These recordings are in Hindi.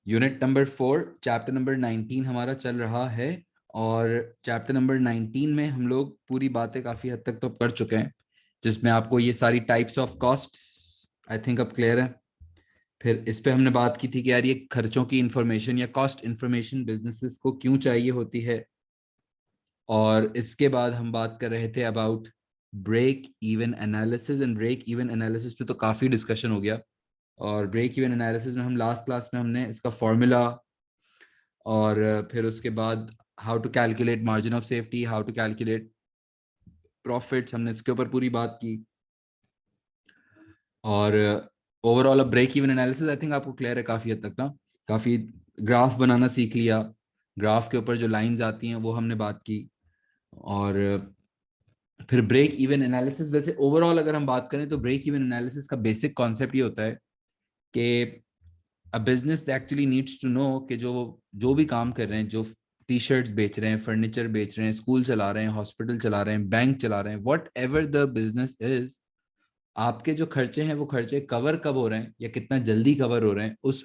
यूनिट नंबर 4 चैप्टर नंबर 19 हमारा चल रहा है। और चैप्टर नंबर 19 में हम लोग पूरी बातें काफी हद तक तो कर चुके हैं, जिसमें आपको ये सारी types of costs I think अब क्लियर है। फिर इस पे हमने बात की थी कि यार ये खर्चों की इंफॉर्मेशन या कॉस्ट इंफॉर्मेशन बिजनेसेस को क्यों चाहिए होती है। और इसके बाद हम बात कर रहे थे about break even analysis, and break even analysis पे तो काफी डिस्कशन हो गया। और ब्रेक इवन एनालिसिस में हम लास्ट क्लास में हमने इसका फॉर्मूला और फिर उसके बाद how to calculate margin of safety, how to calculate profits, हमने इसके ऊपर पूरी बात की। और ओवरऑल अब break even analysis I think आपको क्लियर है काफी हद तक ना। काफी ग्राफ बनाना सीख लिया, ग्राफ के ऊपर जो लाइंस आती हैं वो हमने बात की। और फिर ब्रेक इवन एनालिसिस, वैसे ओवरऑल अगर हम बात करें तो ब्रेक इवन एनालिसिस का बेसिक कॉन्सेप्ट ये होता है कि a business actually needs to know कि जो जो भी काम कर रहे हैं, जो टी शर्ट्स बेच रहे हैं, फर्नीचर बेच रहे हैं, स्कूल चला रहे हैं, हॉस्पिटल चला रहे हैं, बैंक चला रहे हैं, what ever the business is, आपके जो खर्चे हैं वो खर्चे कवर कब हो रहे हैं या कितना जल्दी कवर हो रहे हैं, उस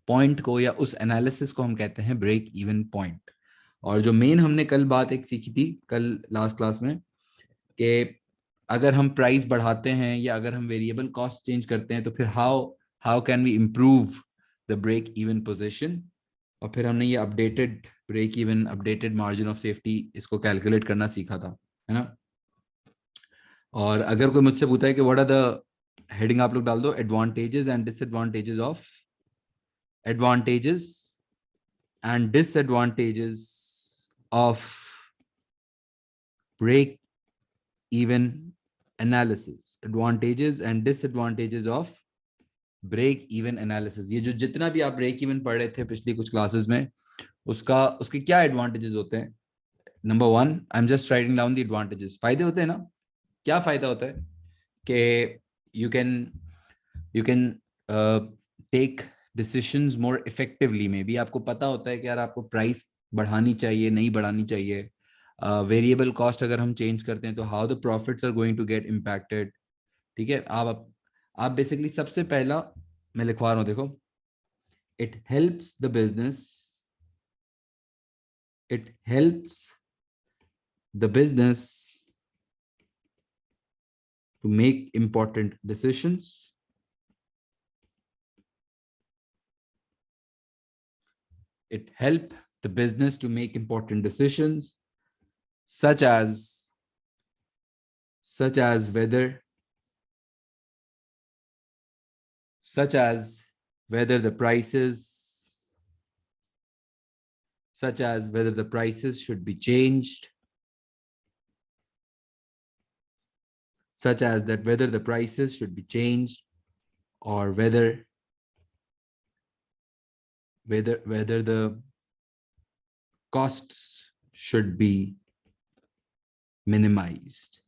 पॉइंट को या उस एनालिसिस को हम कहते हैं ब्रेक इवन पॉइंट। और जो मेन हमने कल बात एक सीखी थी कल लास्ट क्लास में, कि अगर हम प्राइस बढ़ाते हैं या अगर हम वेरिएबल कॉस्ट चेंज करते हैं तो फिर how how can we improve the break even position. और फिर हमने ये updated break even, updated margin of safety, इसको कैलकुलेट करना सीखा था, है ना। और अगर कोई मुझसे पूछा है कि व्हाट आर द, हेडिंग आप लोग डाल दो, advantages and disadvantages of, advantages and disadvantages of break even analysis, advantages and disadvantages of break even analysis. ये जो जितना भी आप ब्रेक इवन पढ़ रहे थे पिछली कुछ क्लासेस में, उसका उसके क्या एडवांटेजेस होते हैं। Number one, I am just writing down the advantages. फायदे होते हैं ना, क्या फायदा होता है कि you can take decisions more effectively. में भी आपको पता होता है कि यार आपको प्राइस बढ़ानी चाहिए, नहीं बढ़ानी चाहिए। वेरिएबल कॉस्ट अगर हम चेंज करते हैं तो how the profits are going to get impacted. ठीक है, आप बेसिकली सबसे पहला मैं लिखवा रहा हूँ, देखो, it helps the business, it helps the business to make important decisions. It help the business to make important decisions, such as such as whether such as whether the prices such as whether the prices should be changed, such as that whether the prices should be changed, or whether the costs should be minimized.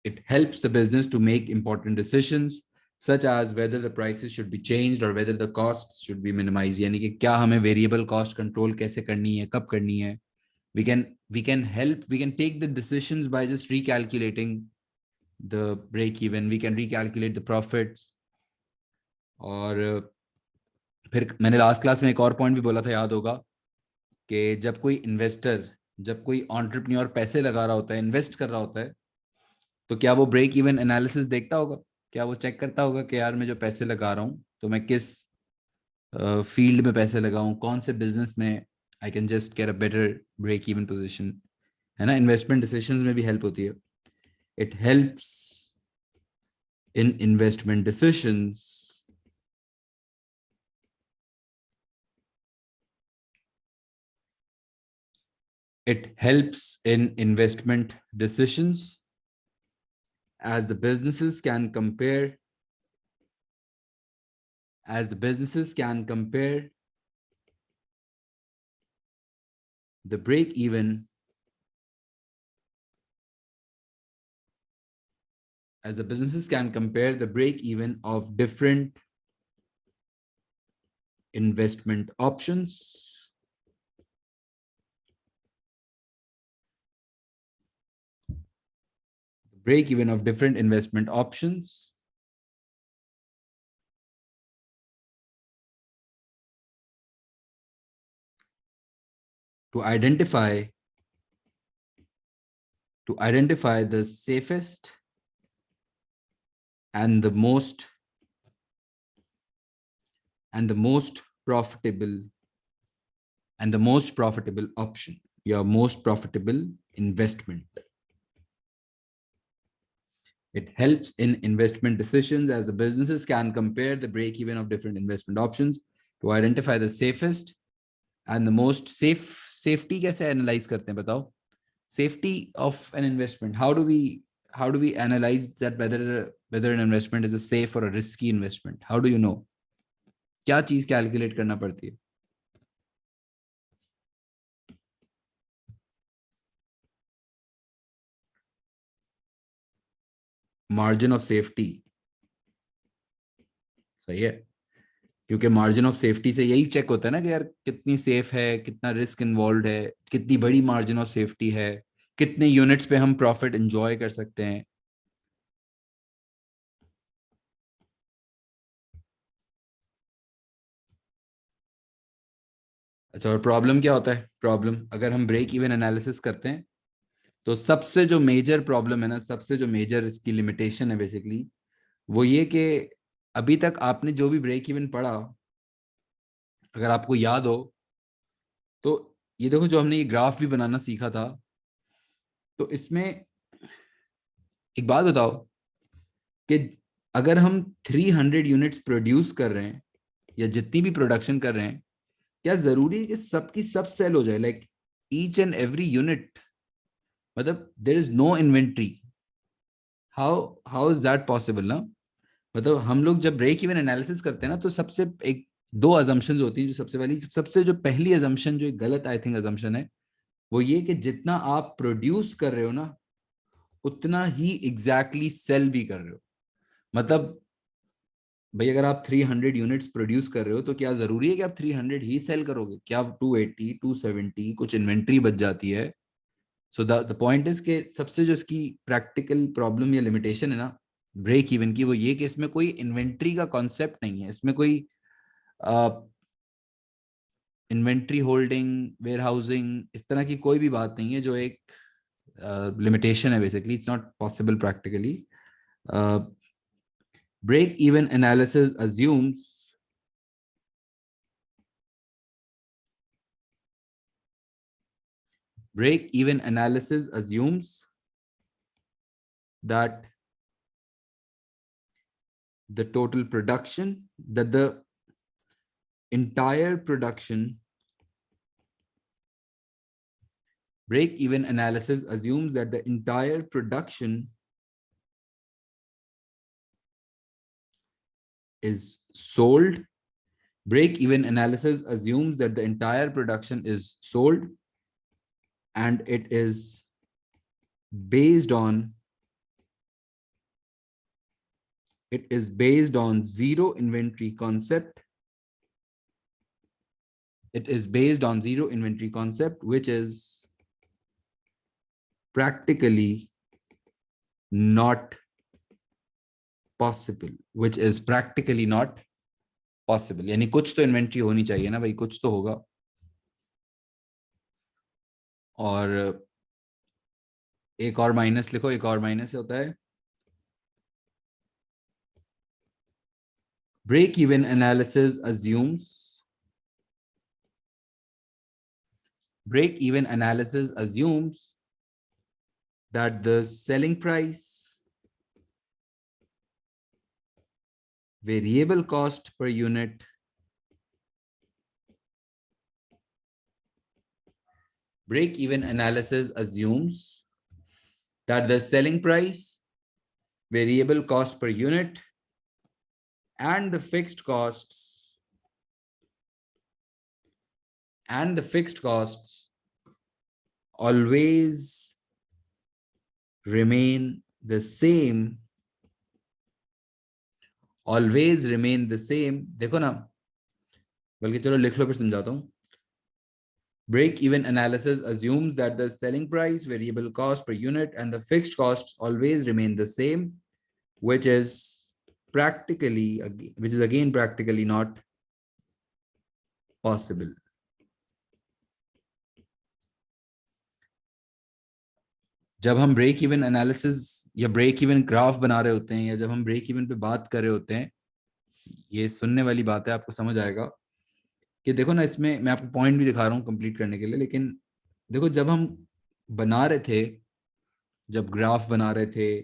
It helps the business to make important decisions, such as whether the prices should be changed or whether the costs should be minimized. यानी कि क्या हमें वेरिएबल कॉस्ट कंट्रोल कैसे करनी है, कब करनी है। We can take the decisions by just recalculating the break even. We can recalculate the profits. और फिर मैंने लास्ट क्लास में एक और पॉइंट भी बोला था, याद होगा, कि जब कोई इन्वेस्टर, जब कोई एंटरप्रेन्योर पैसे लगा रहा होता है, इन्वेस्ट कर रहा होता है, तो क्या वो ब्रेक इवन एनालिसिस देखता होगा? क्या वो चेक करता होगा कि यार मैं जो पैसे लगा रहा हूँ तो मैं किस फील्ड में पैसे लगाऊं, कौन से बिजनेस में I can just get a better break even position, है ना। इन्वेस्टमेंट डिसीजंस में भी हेल्प होती है। It helps in investment decisions, it helps in investment decisions as the businesses can compare as the businesses can compare the break even as the businesses can compare the break even of different investment options. Break even of different investment options to identify the safest and the most profitable option, your most profitable investment. It helps in investment decisions as the businesses can compare the break even of different investment options to identify the safest and the most safety. कैसे analyze करते हैं बताओ? Safety of an investment. How do we analyze that whether an investment is a safe or a risky investment? How do you know? क्या चीज कैलकुलेट करना पड़ती है? Margin of safety. सही है, क्योंकि मार्जिन ऑफ सेफ्टी से यही चेक होता है ना कि यार कितनी सेफ है, कितना रिस्क इन्वॉल्व है, कितनी बड़ी मार्जिन ऑफ सेफ्टी है, कितने यूनिट्स पे हम प्रॉफिट एंजॉय कर सकते हैं. अच्छा, और प्रॉब्लम क्या होता है? प्रॉब्लम अगर हम ब्रेक इवन एनालिसिस करते हैं तो सबसे जो मेजर प्रॉब्लम है ना, सबसे जो मेजर इसकी लिमिटेशन है बेसिकली, वो ये कि अभी तक आपने जो भी ब्रेक इवन पढ़ा, अगर आपको याद हो तो ये देखो, जो हमने ये ग्राफ भी बनाना सीखा था, तो इसमें एक बात बताओ कि अगर हम 300 यूनिट्स प्रोड्यूस कर रहे हैं या जितनी भी प्रोडक्शन कर रहे हैं, क्या जरूरी है कि सबकी सब सेल हो जाए? Like each and every unit, मतलब there is no inventory. How how is that possible ना? मतलब हम लोग जब ब्रेक इवन एनालिसिस करते हैं ना, तो सबसे एक दो अजम्पशंस होती हैं. जो सबसे जो पहली अजम्पशन, जो एक गलत आई थिंक अजम्पशन है, वो ये कि जितना आप प्रोड्यूस कर रहे हो ना, उतना ही एग्जैक्टली सेल भी कर रहे हो. मतलब भाई, अगर आप 300 यूनिट्स प्रोड्यूस कर रहे हो तो क्या जरूरी है कि आप 300 ही सेल करोगे? क्या 280, 270 कुछ इन्वेंट्री बच जाती है? सो द पॉइंट इज कि सबसे जो इसकी प्रैक्टिकल प्रॉब्लम या लिमिटेशन है ना ब्रेक इवन की, वो ये कि इसमें कोई इन्वेंट्री का कॉन्सेप्ट नहीं है. इसमें कोई इन्वेंट्री होल्डिंग, वेयर हाउसिंग, इस तरह की कोई भी बात नहीं है, जो एक लिमिटेशन है. Basically it's not possible practically. break even analysis assumes that the total production, that the entire production, break even analysis assumes that the entire production is sold. Break even analysis assumes that the entire production is sold and it is based on zero inventory concept. It is based on zero inventory concept, which is practically not possible. यानी कुछ तो इन्वेंट्री होनी चाहिए ना भाई, कुछ तो होगा. और एक और माइनस लिखो, एक और माइनस होता है break even analysis assumes that the selling price, variable cost per unit, break even analysis assumes that the selling price, variable cost per unit, and the fixed costs always remain the same. देखो ना, बल्कि चलो लिख लो, फिर समझाता हूं. Break even analysis assumes that the selling price, variable cost per unit, and the fixed costs always remain the same, which is again practically not possible. जब हम ब्रेक इवन एनालिसिस या ब्रेक इवन ग्राफ बना रहे होते हैं, या जब हम ब्रेक इवन पे बात कर रहे होते हैं, ये सुनने वाली बात है, आपको समझ आएगा कि देखो ना, इसमें मैं आपको पॉइंट भी दिखा रहा हूँ कंप्लीट करने के लिए। लेकिन देखो, जब हम बना रहे थे, जब ग्राफ बना रहे थे,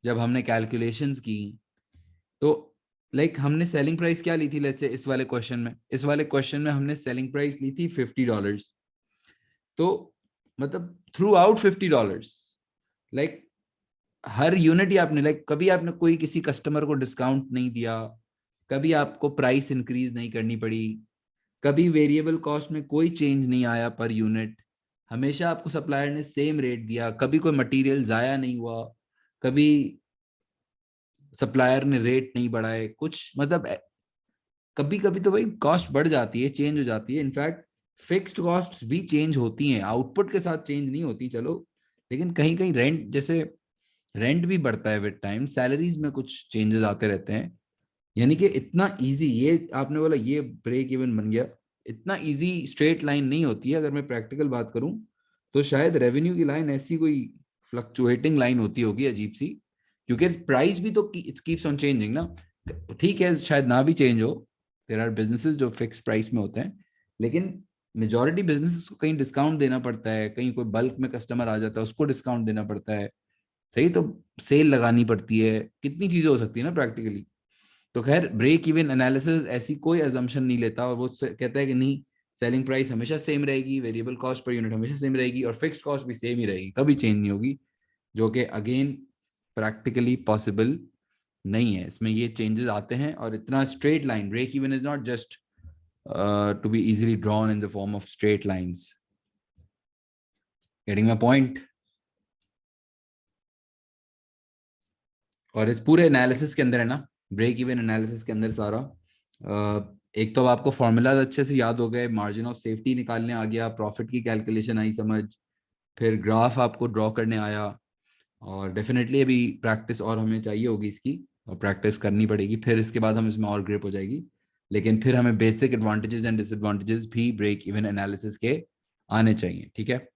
जब हमने कैलकुलेशंस की, तो लाइक हमने सेलिंग प्राइस क्या ली थी, लेट्स से इस वाले क्वेश्चन में हमने सेलिंग प्राइस ली थी $50। तो मतलब थ्रू आउट $50, लाइक हर यूनिट ही आपने, लाइक कभी आपने कोई किसी कस्टमर को डिस्काउंट नहीं दिया, कभी आपको प्राइस इंक्रीज नहीं करनी पड़ी, कभी वेरिएबल कॉस्ट में कोई चेंज नहीं आया पर यूनिट, हमेशा आपको सप्लायर ने सेम रेट दिया, कभी कोई मटेरियल जाया नहीं हुआ, कभी सप्लायर ने रेट नहीं बढ़ाए कुछ, मतलब कभी कभी तो भाई कॉस्ट बढ़ जाती है, चेंज हो जाती है। इनफैक्ट फिक्स्ड कॉस्ट भी चेंज होती हैं, आउटपुट के साथ चेंज नहीं होती, चलो, लेकिन कहीं कहीं रेंट, जैसे रेंट भी बढ़ता है विद टाइम, सैलरीज में कुछ चेंजेस आते रहते हैं। यानी कि इतना इजी, ये आपने बोला ये ब्रेक इवन बन गया, इतना इजी स्ट्रेट लाइन नहीं होती है। अगर मैं प्रैक्टिकल बात करूं तो शायद रेवेन्यू की लाइन ऐसी कोई फ्लक्चुएटिंग लाइन होती होगी अजीब सी, क्योंकि प्राइस भी तो इट्स कीप्स ऑन चेंजिंग ना। ठीक है, शायद ना भी चेंज हो, देयर आर बिजनेसेस जो फिक्स प्राइस में होते हैं, लेकिन मेजोरिटी बिजनेसेस को कहीं डिस्काउंट देना पड़ता है, कहीं कोई बल्क में कस्टमर आ जाता है उसको डिस्काउंट देना पड़ता है, सही, तो सेल लगानी पड़ती है, कितनी चीजें हो सकती है ना प्रैक्टिकली। तो खैर, ब्रेक इवन एनालिसिस ऐसी कोई अजम्पशन नहीं लेता, और वो कहता है कि नहीं, सेलिंग प्राइस हमेशा सेम रहेगी, वेरिएबल कॉस्ट पर यूनिट हमेशा सेम रहेगी, और फिक्स्ड कॉस्ट भी सेम ही रहेगी, कभी चेंज नहीं होगी, जो कि अगेन प्रैक्टिकली पॉसिबल नहीं है। इसमें ये चेंजेस आते हैं, और इतना straight line, break even is not just to be easily drawn in the form of straight lines. Getting my point? और इस पूरे एनालिसिस के अंदर है ना, ब्रेक इवन एनालिसिस के अंदर सारा, एक तो अब आपको फॉर्मूलाज अच्छे से याद हो गए, मार्जिन ऑफ सेफ्टी निकालने आ गया, प्रॉफिट की कैलकुलेशन आई समझ, फिर ग्राफ आपको ड्रॉ करने आया, और डेफिनेटली अभी प्रैक्टिस और हमें चाहिए होगी इसकी, और प्रैक्टिस करनी पड़ेगी, फिर इसके बाद हम इसमें और ग्रिप हो जाएगी। लेकिन फिर हमें बेसिक एडवांटेजेस एंड डिसएडवांटेजेस भी ब्रेक इवन एनालिसिस के आने चाहिए, ठीक है।